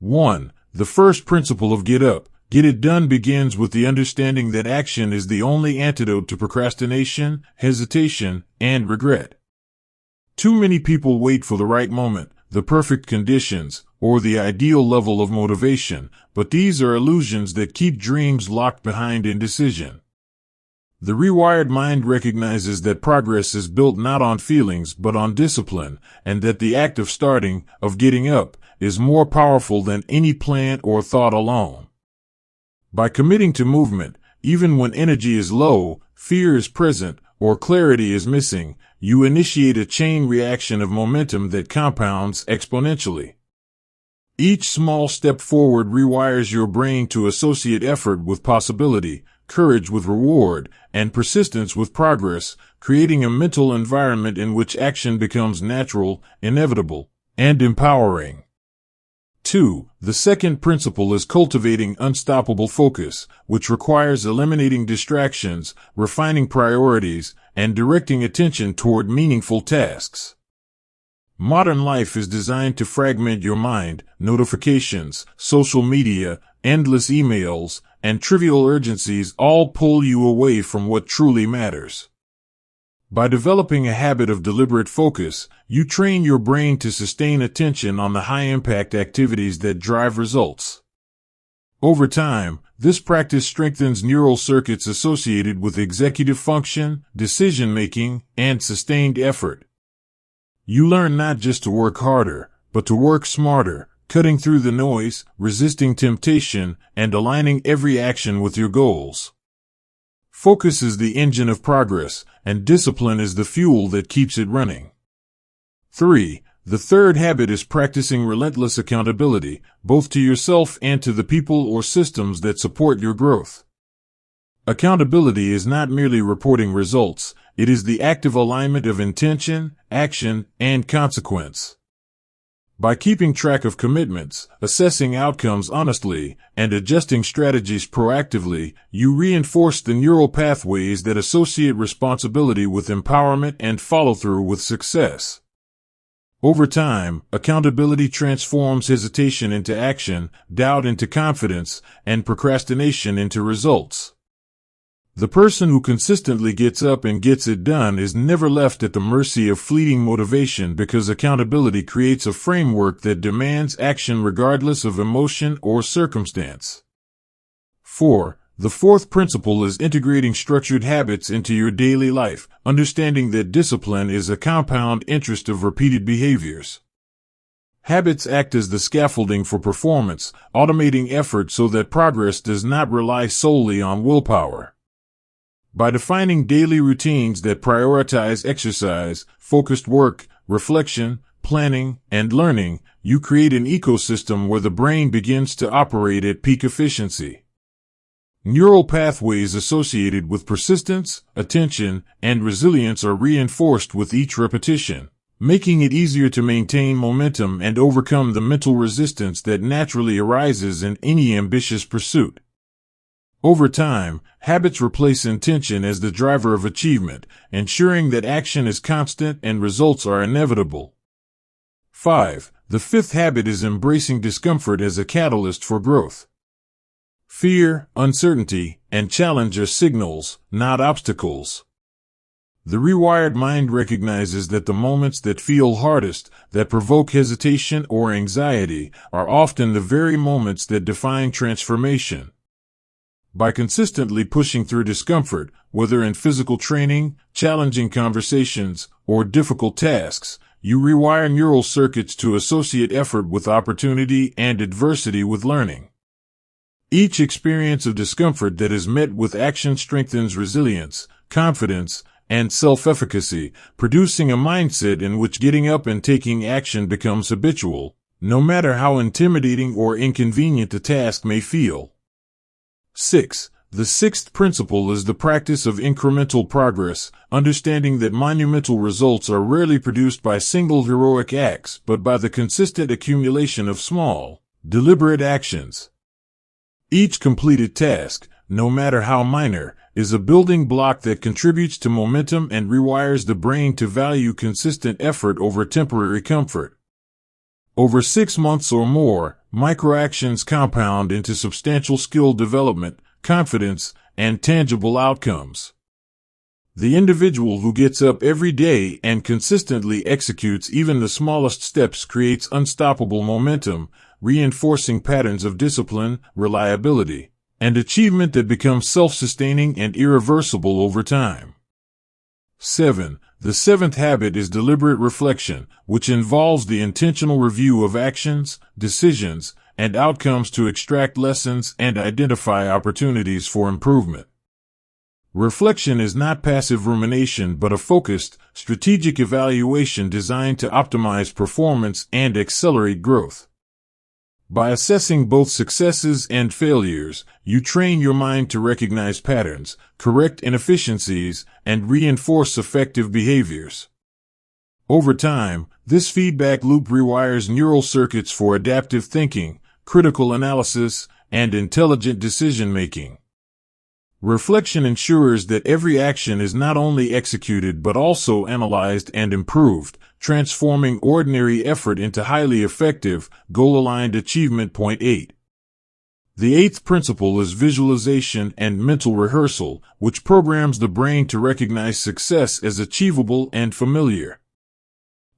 1. The first principle of Get Up, Get It Done begins with the understanding that action is the only antidote to procrastination, hesitation, and regret. Too many people wait for the right moment, the perfect conditions, or the ideal level of motivation, but these are illusions that keep dreams locked behind indecision. The rewired mind recognizes that progress is built not on feelings but on discipline, and that the act of starting, of getting up, is more powerful than any plan or thought alone. By committing to movement, even when energy is low, fear is present, or clarity is missing, you initiate a chain reaction of momentum that compounds exponentially. Each small step forward rewires your brain to associate effort with possibility, courage with reward, and persistence with progress, creating a mental environment in which action becomes natural, inevitable, and empowering. 2. The second principle is cultivating unstoppable focus, which requires eliminating distractions, refining priorities, and directing attention toward meaningful tasks. Modern life is designed to fragment your mind. Notifications, social media, endless emails, and trivial urgencies all pull you away from what truly matters. By developing a habit of deliberate focus, you train your brain to sustain attention on the high-impact activities that drive results. Over time, this practice strengthens neural circuits associated with executive function, decision-making, and sustained effort. You learn not just to work harder, but to work smarter, cutting through the noise, resisting temptation, and aligning every action with your goals. Focus is the engine of progress, and discipline is the fuel that keeps it running. 3. The third habit is practicing relentless accountability, both to yourself and to the people or systems that support your growth. Accountability is not merely reporting results, it is the active alignment of intention, action, and consequence. By keeping track of commitments, assessing outcomes honestly, and adjusting strategies proactively, you reinforce the neural pathways that associate responsibility with empowerment and follow-through with success. Over time, accountability transforms hesitation into action, doubt into confidence, and procrastination into results. The person who consistently gets up and gets it done is never left at the mercy of fleeting motivation because accountability creates a framework that demands action regardless of emotion or circumstance. 4. The fourth principle is integrating structured habits into your daily life, understanding that discipline is a compound interest of repeated behaviors. Habits act as the scaffolding for performance, automating effort so that progress does not rely solely on willpower. By defining daily routines that prioritize exercise, focused work, reflection, planning, and learning, you create an ecosystem where the brain begins to operate at peak efficiency. Neural pathways associated with persistence, attention, and resilience are reinforced with each repetition, making it easier to maintain momentum and overcome the mental resistance that naturally arises in any ambitious pursuit. Over time, habits replace intention as the driver of achievement, ensuring that action is constant and results are inevitable. 5. The fifth habit is embracing discomfort as a catalyst for growth. Fear, uncertainty, and challenge are signals, not obstacles. The rewired mind recognizes that the moments that feel hardest, that provoke hesitation or anxiety, are often the very moments that define transformation. By consistently pushing through discomfort, whether in physical training, challenging conversations, or difficult tasks, you rewire neural circuits to associate effort with opportunity and adversity with learning. Each experience of discomfort that is met with action strengthens resilience, confidence, and self-efficacy, producing a mindset in which getting up and taking action becomes habitual, no matter how intimidating or inconvenient the task may feel. 6. The sixth principle is the practice of incremental progress, understanding that monumental results are rarely produced by single heroic acts but by the consistent accumulation of small, deliberate actions. Each completed task, no matter how minor, is a building block that contributes to momentum and rewires the brain to value consistent effort over temporary comfort. Over 6 months or more, microactions compound into substantial skill development, confidence, and tangible outcomes. The individual who gets up every day and consistently executes even the smallest steps creates unstoppable momentum, reinforcing patterns of discipline, reliability, and achievement that become self-sustaining and irreversible over time. 7. The seventh habit is deliberate reflection, which involves the intentional review of actions, decisions, and outcomes to extract lessons and identify opportunities for improvement. Reflection is not passive rumination but a focused, strategic evaluation designed to optimize performance and accelerate growth. By assessing both successes and failures, you train your mind to recognize patterns, correct inefficiencies, and reinforce effective behaviors. Over time, this feedback loop rewires neural circuits for adaptive thinking, critical analysis, and intelligent decision-making. Reflection ensures that every action is not only executed but also analyzed and improved, transforming ordinary effort into highly effective, goal-aligned achievement. 8. The eighth principle is visualization and mental rehearsal, which programs the brain to recognize success as achievable and familiar.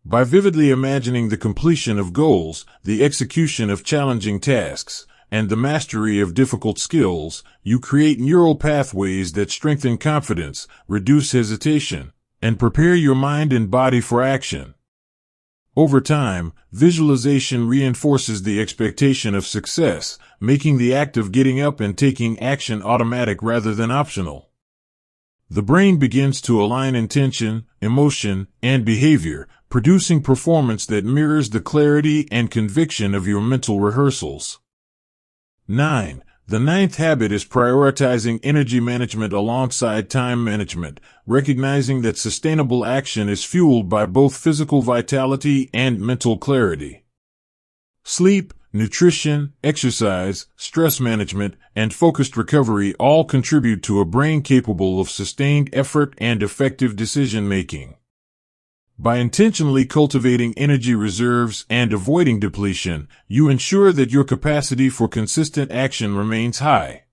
By vividly imagining the completion of goals, the execution of challenging tasks, and the mastery of difficult skills, you create neural pathways that strengthen confidence, reduce hesitation, and prepare your mind and body for action. Over time, visualization reinforces the expectation of success, making the act of getting up and taking action automatic rather than optional. The brain begins to align intention, emotion, and behavior, producing performance that mirrors the clarity and conviction of your mental rehearsals. 9. The ninth habit is prioritizing energy management alongside time management, recognizing that sustainable action is fueled by both physical vitality and mental clarity. Sleep, nutrition, exercise, stress management, and focused recovery all contribute to a brain capable of sustained effort and effective decision-making. By intentionally cultivating energy reserves and avoiding depletion, you ensure that your capacity for consistent action remains high.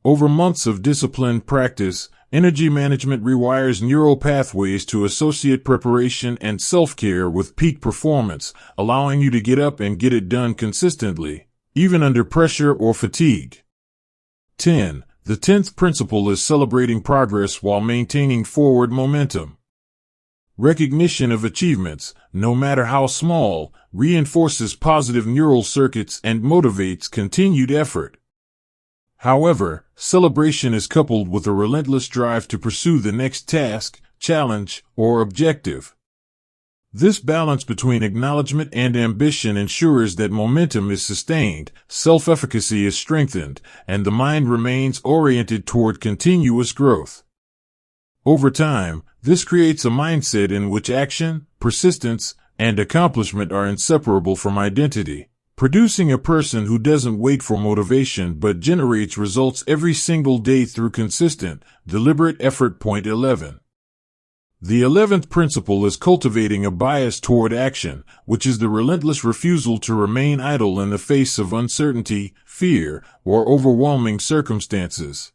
Over months of disciplined practice, energy management rewires neural pathways to associate preparation and self-care with peak performance, allowing you to get up and get it done consistently, even under pressure or fatigue. 10. The 10th principle is celebrating progress while maintaining forward momentum. Recognition of achievements, no matter how small, reinforces positive neural circuits and motivates continued effort. However, celebration is coupled with a relentless drive to pursue the next task, challenge, or objective. This balance between acknowledgement and ambition ensures that momentum is sustained, self-efficacy is strengthened, and the mind remains oriented toward continuous growth. Over time, this creates a mindset in which action, persistence, and accomplishment are inseparable from identity, producing a person who doesn't wait for motivation but generates results every single day through consistent, deliberate effort. 11. The 11th principle is cultivating a bias toward action, which is the relentless refusal to remain idle in the face of uncertainty, fear, or overwhelming circumstances.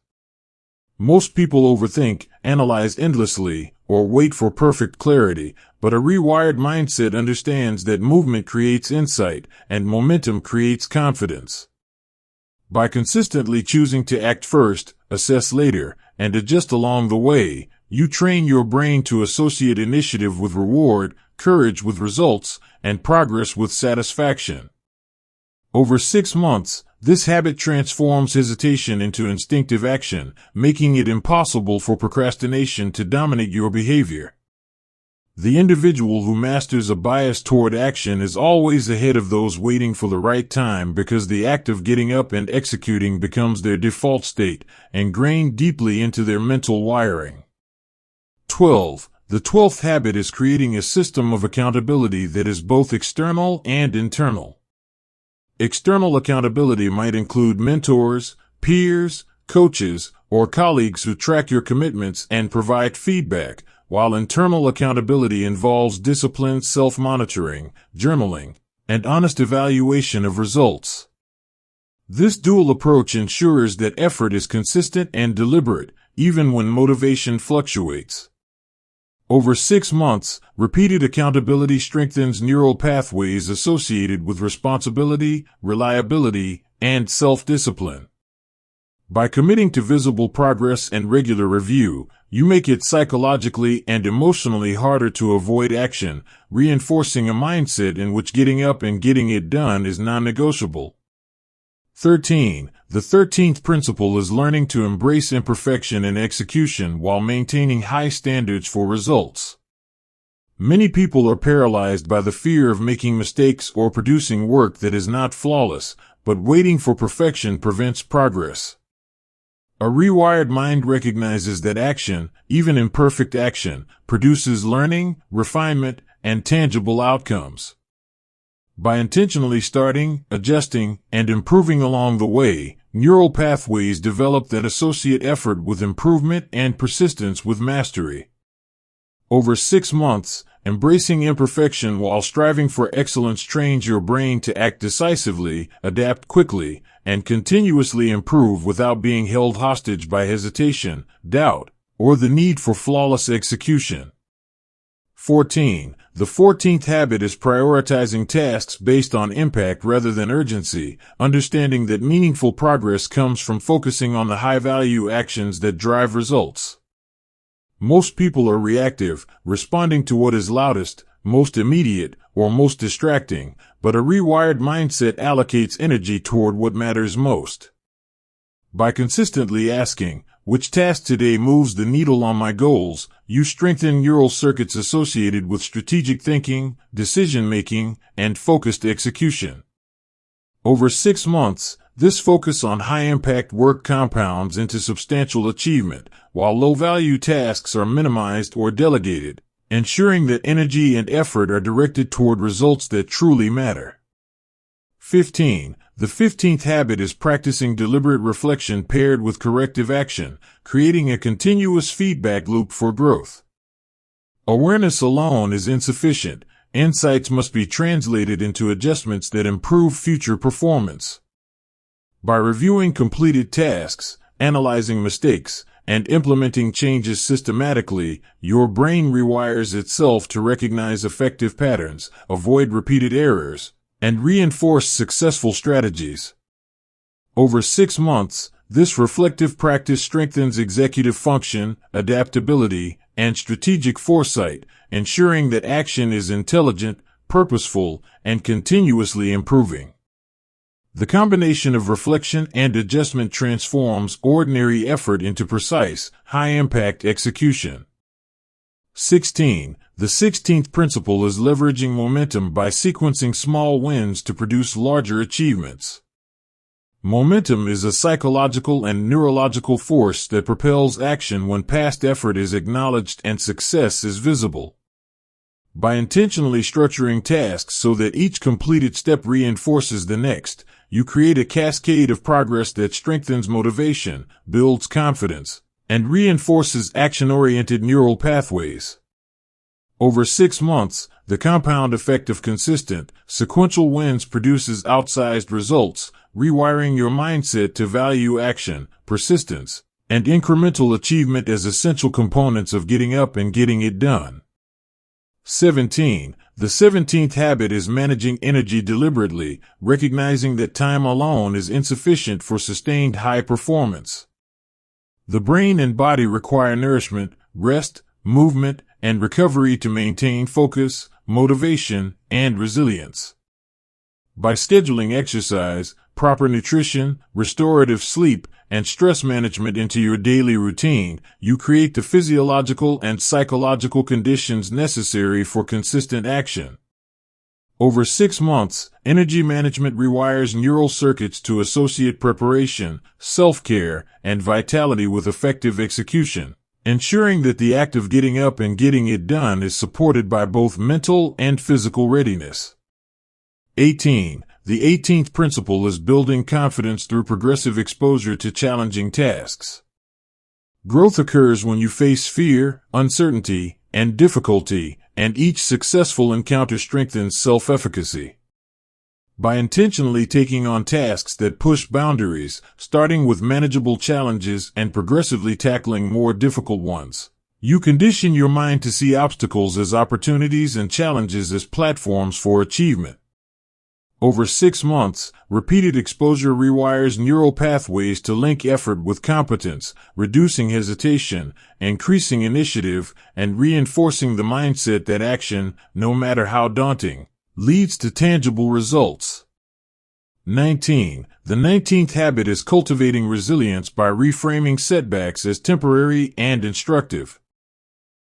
Most people overthink, analyze endlessly, or wait for perfect clarity, but a rewired mindset understands that movement creates insight, and momentum creates confidence. By consistently choosing to act first, assess later, and adjust along the way, you train your brain to associate initiative with reward, courage with results, and progress with satisfaction. Over 6 months, this habit transforms hesitation into instinctive action, making it impossible for procrastination to dominate your behavior. The individual who masters a bias toward action is always ahead of those waiting for the right time because the act of getting up and executing becomes their default state, ingrained deeply into their mental wiring. 12. The 12th habit is creating a system of accountability that is both external and internal. External accountability might include mentors, peers, coaches, or colleagues who track your commitments and provide feedback, while internal accountability involves disciplined self-monitoring, journaling, and honest evaluation of results. This dual approach ensures that effort is consistent and deliberate, even when motivation fluctuates. Over 6 months, repeated accountability strengthens neural pathways associated with responsibility, reliability, and self-discipline. By committing to visible progress and regular review, you make it psychologically and emotionally harder to avoid action, reinforcing a mindset in which getting up and getting it done is non-negotiable. 13. The 13th principle is learning to embrace imperfection in execution while maintaining high standards for results. Many people are paralyzed by the fear of making mistakes or producing work that is not flawless, but waiting for perfection prevents progress. A rewired mind recognizes that action, even imperfect action, produces learning, refinement, and tangible outcomes. By intentionally starting, adjusting, and improving along the way, neural pathways develop that associate effort with improvement and persistence with mastery. Over 6 months, embracing imperfection while striving for excellence trains your brain to act decisively, adapt quickly, and continuously improve without being held hostage by hesitation, doubt, or the need for flawless execution. 14. The 14th habit is prioritizing tasks based on impact rather than urgency, understanding that meaningful progress comes from focusing on the high-value actions that drive results. Most people are reactive, responding to what is loudest, most immediate, or most distracting, but a rewired mindset allocates energy toward what matters most. By consistently asking, which task today moves the needle on my goals, you strengthen neural circuits associated with strategic thinking, decision-making, and focused execution. Over 6 months, this focus on high-impact work compounds into substantial achievement, while low-value tasks are minimized or delegated, ensuring that energy and effort are directed toward results that truly matter. 15. The 15th habit is practicing deliberate reflection paired with corrective action, creating a continuous feedback loop for growth. Awareness alone is insufficient. Insights must be translated into adjustments that improve future performance. By reviewing completed tasks, analyzing mistakes, and implementing changes systematically, your brain rewires itself to recognize effective patterns, avoid repeated errors, and reinforce successful strategies. Over 6 months, this reflective practice strengthens executive function, adaptability, and strategic foresight, ensuring that action is intelligent, purposeful, and continuously improving. The combination of reflection and adjustment transforms ordinary effort into precise, high-impact execution. 16. The 16th principle is leveraging momentum by sequencing small wins to produce larger achievements. Momentum is a psychological and neurological force that propels action when past effort is acknowledged and success is visible. By intentionally structuring tasks so that each completed step reinforces the next, you create a cascade of progress that strengthens motivation, builds confidence, and reinforces action-oriented neural pathways. Over 6 months, the compound effect of consistent, sequential wins produces outsized results, rewiring your mindset to value action, persistence, and incremental achievement as essential components of getting up and getting it done. 17. The 17th habit is managing energy deliberately, recognizing that time alone is insufficient for sustained high performance. The brain and body require nourishment, rest, movement, and recovery to maintain focus, motivation, and resilience. By scheduling exercise, proper nutrition, restorative sleep, and stress management into your daily routine, you create the physiological and psychological conditions necessary for consistent action. Over 6 months, energy management rewires neural circuits to associate preparation, self-care, and vitality with effective execution, ensuring that the act of getting up and getting it done is supported by both mental and physical readiness. 18. The 18th principle is building confidence through progressive exposure to challenging tasks. Growth occurs when you face fear, uncertainty, and difficulty, and each successful encounter strengthens self-efficacy. By intentionally taking on tasks that push boundaries, starting with manageable challenges and progressively tackling more difficult ones, you condition your mind to see obstacles as opportunities and challenges as platforms for achievement. Over 6 months, repeated exposure rewires neural pathways to link effort with competence, reducing hesitation, increasing initiative, and reinforcing the mindset that action, no matter how daunting, leads to tangible results. 19. The 19th habit is cultivating resilience by reframing setbacks as temporary and instructive.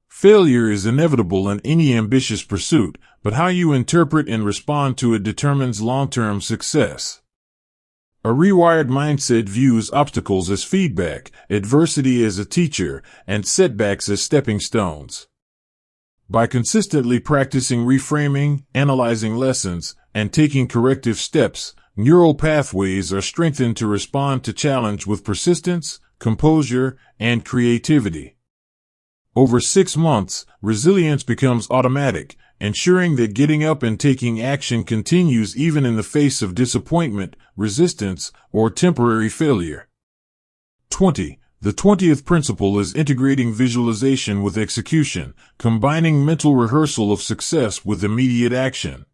Failure is inevitable in any ambitious pursuit, but how you interpret and respond to it determines long-term success. A rewired mindset views obstacles as feedback, adversity as a teacher, and setbacks as stepping stones. By consistently practicing reframing, analyzing lessons, and taking corrective steps, neural pathways are strengthened to respond to challenge with persistence, composure, and creativity. Over 6 months, resilience becomes automatic, ensuring that getting up and taking action continues even in the face of disappointment, resistance, or temporary failure. 20. The 20th principle is integrating visualization with execution, combining mental rehearsal of success with immediate action.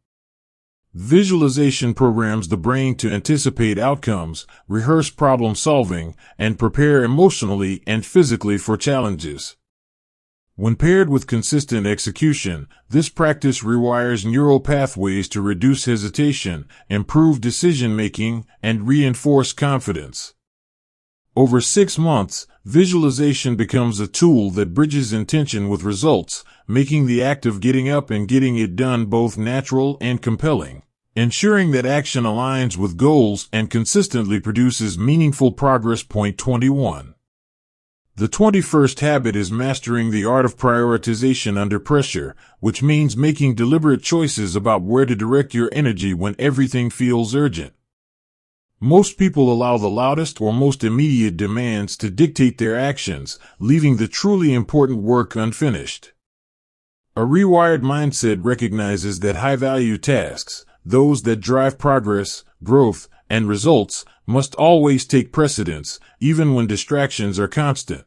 Visualization programs the brain to anticipate outcomes, rehearse problem solving, and prepare emotionally and physically for challenges. When paired with consistent execution, this practice rewires neural pathways to reduce hesitation, improve decision-making, and reinforce confidence. Over 6 months, visualization becomes a tool that bridges intention with results, making the act of getting up and getting it done both natural and compelling, ensuring that action aligns with goals and consistently produces meaningful progress. Point 21. The 21st habit is mastering the art of prioritization under pressure, which means making deliberate choices about where to direct your energy when everything feels urgent. Most people allow the loudest or most immediate demands to dictate their actions, leaving the truly important work unfinished. A rewired mindset recognizes that high-value tasks, those that drive progress, growth, and results, must always take precedence, even when distractions are constant.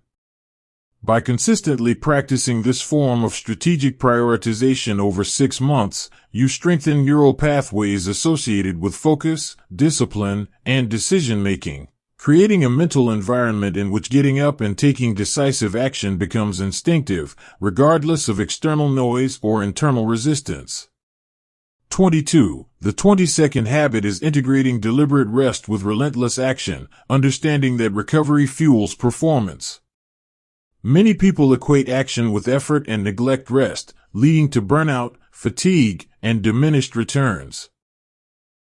By consistently practicing this form of strategic prioritization over 6 months, you strengthen neural pathways associated with focus, discipline, and decision-making, creating a mental environment in which getting up and taking decisive action becomes instinctive, regardless of external noise or internal resistance. 22. The 22nd habit is integrating deliberate rest with relentless action, understanding that recovery fuels performance. Many people equate action with effort and neglect rest, leading to burnout, fatigue, and diminished returns.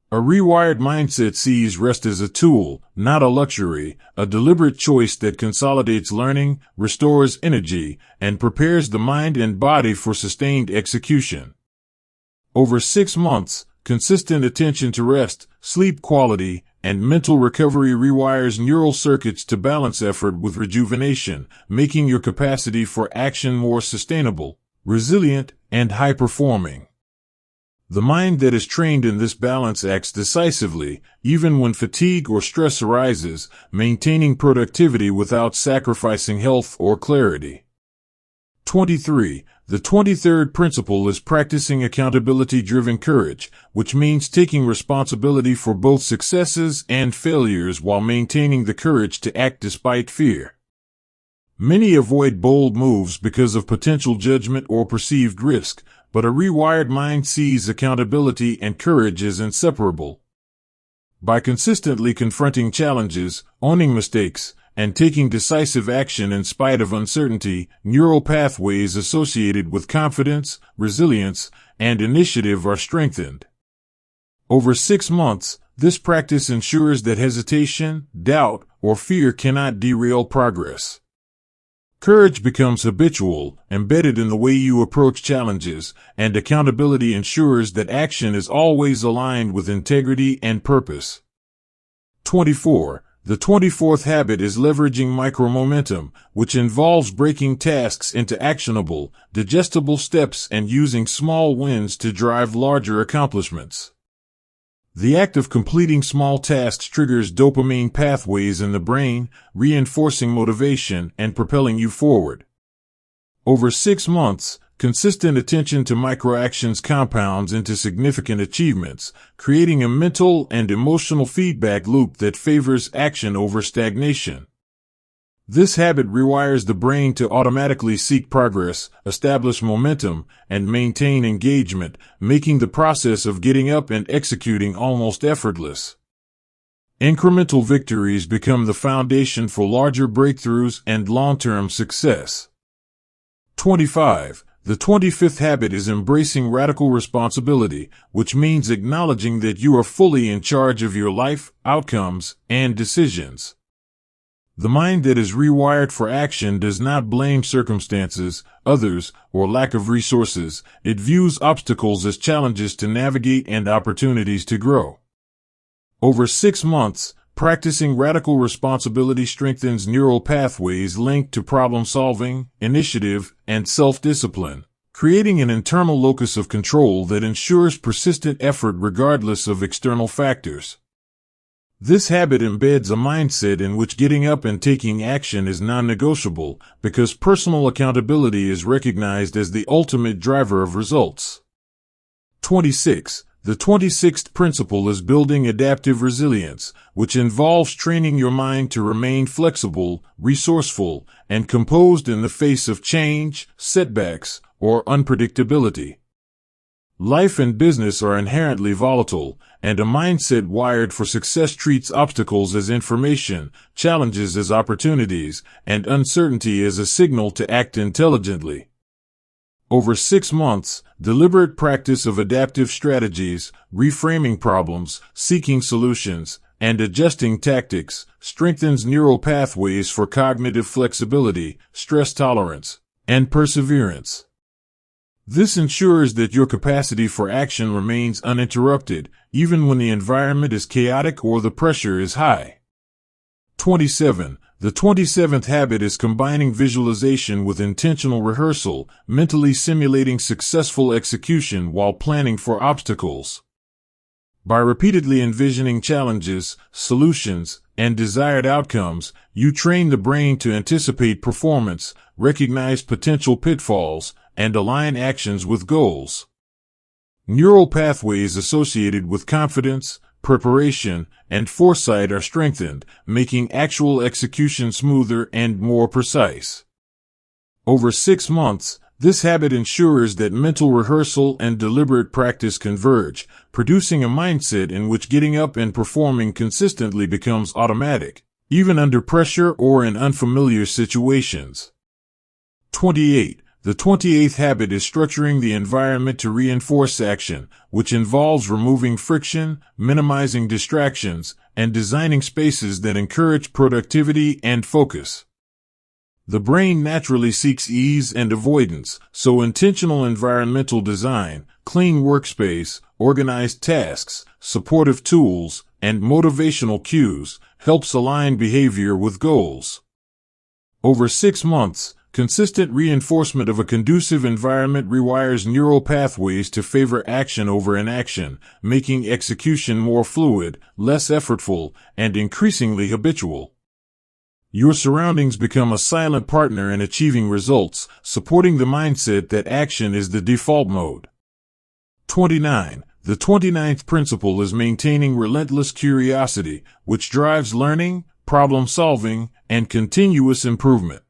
A rewired mindset sees rest as a tool, not a luxury, a deliberate choice that consolidates learning, restores energy, and prepares the mind and body for sustained execution. Over 6 months, consistent attention to rest, sleep quality, and mental recovery rewires neural circuits to balance effort with rejuvenation, making your capacity for action more sustainable, resilient, and high-performing. The mind that is trained in this balance acts decisively, even when fatigue or stress arises, maintaining productivity without sacrificing health or clarity. 23. The 23rd principle is practicing accountability-driven courage, which means taking responsibility for both successes and failures while maintaining the courage to act despite fear. Many avoid bold moves because of potential judgment or perceived risk, but a rewired mind sees accountability and courage as inseparable. By consistently confronting challenges, owning mistakes, and taking decisive action in spite of uncertainty, neural pathways associated with confidence, resilience, and initiative are strengthened. Over 6 months, this practice ensures that hesitation, doubt, or fear cannot derail progress. Courage becomes habitual, embedded in the way you approach challenges, and accountability ensures that action is always aligned with integrity and purpose. 24. The 24th habit is leveraging micromomentum, which involves breaking tasks into actionable, digestible steps and using small wins to drive larger accomplishments. The act of completing small tasks triggers dopamine pathways in the brain, reinforcing motivation and propelling you forward. Over 6 months, consistent attention to microactions compounds into significant achievements, creating a mental and emotional feedback loop that favors action over stagnation. This habit rewires the brain to automatically seek progress, establish momentum, and maintain engagement, making the process of getting up and executing almost effortless. Incremental victories become the foundation for larger breakthroughs and long-term success. 25. The 25th habit is embracing radical responsibility, which means acknowledging that you are fully in charge of your life, outcomes, and decisions. The mind that is rewired for action does not blame circumstances, others, or lack of resources. It views obstacles as challenges to navigate and opportunities to grow. Over 6 months, practicing radical responsibility strengthens neural pathways linked to problem-solving, initiative, and self-discipline, creating an internal locus of control that ensures persistent effort regardless of external factors. This habit embeds a mindset in which getting up and taking action is non-negotiable because personal accountability is recognized as the ultimate driver of results. 26. The 26th principle is building adaptive resilience, which involves training your mind to remain flexible, resourceful, and composed in the face of change, setbacks, or unpredictability. Life and business are inherently volatile, and a mindset wired for success treats obstacles as information, challenges as opportunities, and uncertainty as a signal to act intelligently. Over 6 months, deliberate practice of adaptive strategies, reframing problems, seeking solutions, and adjusting tactics strengthens neural pathways for cognitive flexibility, stress tolerance, and perseverance. This ensures that your capacity for action remains uninterrupted, even when the environment is chaotic or the pressure is high. 27. The 27th habit is combining visualization with intentional rehearsal, mentally simulating successful execution while planning for obstacles. By repeatedly envisioning challenges, solutions, and desired outcomes, you train the brain to anticipate performance, recognize potential pitfalls, and align actions with goals. Neural pathways associated with confidence, preparation, and foresight are strengthened, making actual execution smoother and more precise. Over 6 months, this habit ensures that mental rehearsal and deliberate practice converge, producing a mindset in which getting up and performing consistently becomes automatic, even under pressure or in unfamiliar situations. 28. The 28th habit is structuring the environment to reinforce action, which involves removing friction, minimizing distractions, and designing spaces that encourage productivity and focus. The brain naturally seeks ease and avoidance, so intentional environmental design, clean workspace, organized tasks, supportive tools, and motivational cues helps align behavior with goals. Over 6 months, consistent reinforcement of a conducive environment rewires neural pathways to favor action over inaction, making execution more fluid, less effortful, and increasingly habitual. Your surroundings become a silent partner in achieving results, supporting the mindset that action is the default mode. 29. The 29th principle is maintaining relentless curiosity, which drives learning, problem solving, and continuous improvement.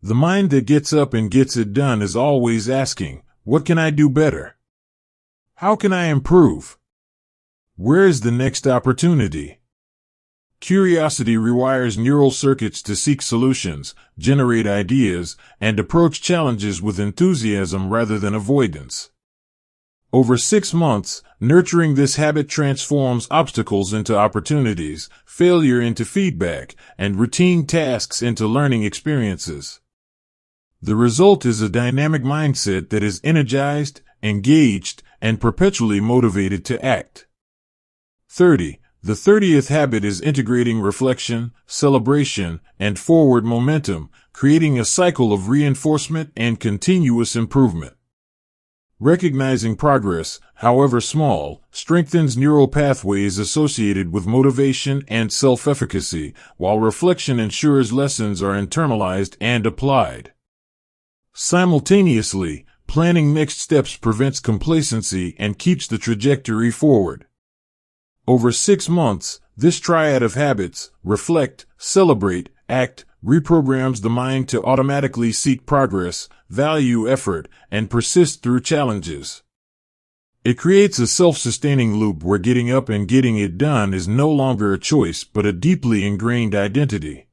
The mind that gets up and gets it done is always asking, what can I do better? How can I improve? Where is the next opportunity? Curiosity rewires neural circuits to seek solutions, generate ideas, and approach challenges with enthusiasm rather than avoidance. Over 6 months, nurturing this habit transforms obstacles into opportunities, failure into feedback, and routine tasks into learning experiences. The result is a dynamic mindset that is energized, engaged, and perpetually motivated to act. 30. The 30th habit is integrating reflection, celebration, and forward momentum, creating a cycle of reinforcement and continuous improvement. Recognizing progress, however small, strengthens neural pathways associated with motivation and self-efficacy, while reflection ensures lessons are internalized and applied. Simultaneously, planning next steps prevents complacency and keeps the trajectory forward. Over 6 months, this triad of habits, reflect, celebrate, act, reprograms the mind to automatically seek progress, value effort, and persist through challenges. It creates a self-sustaining loop where getting up and getting it done is no longer a choice but a deeply ingrained identity.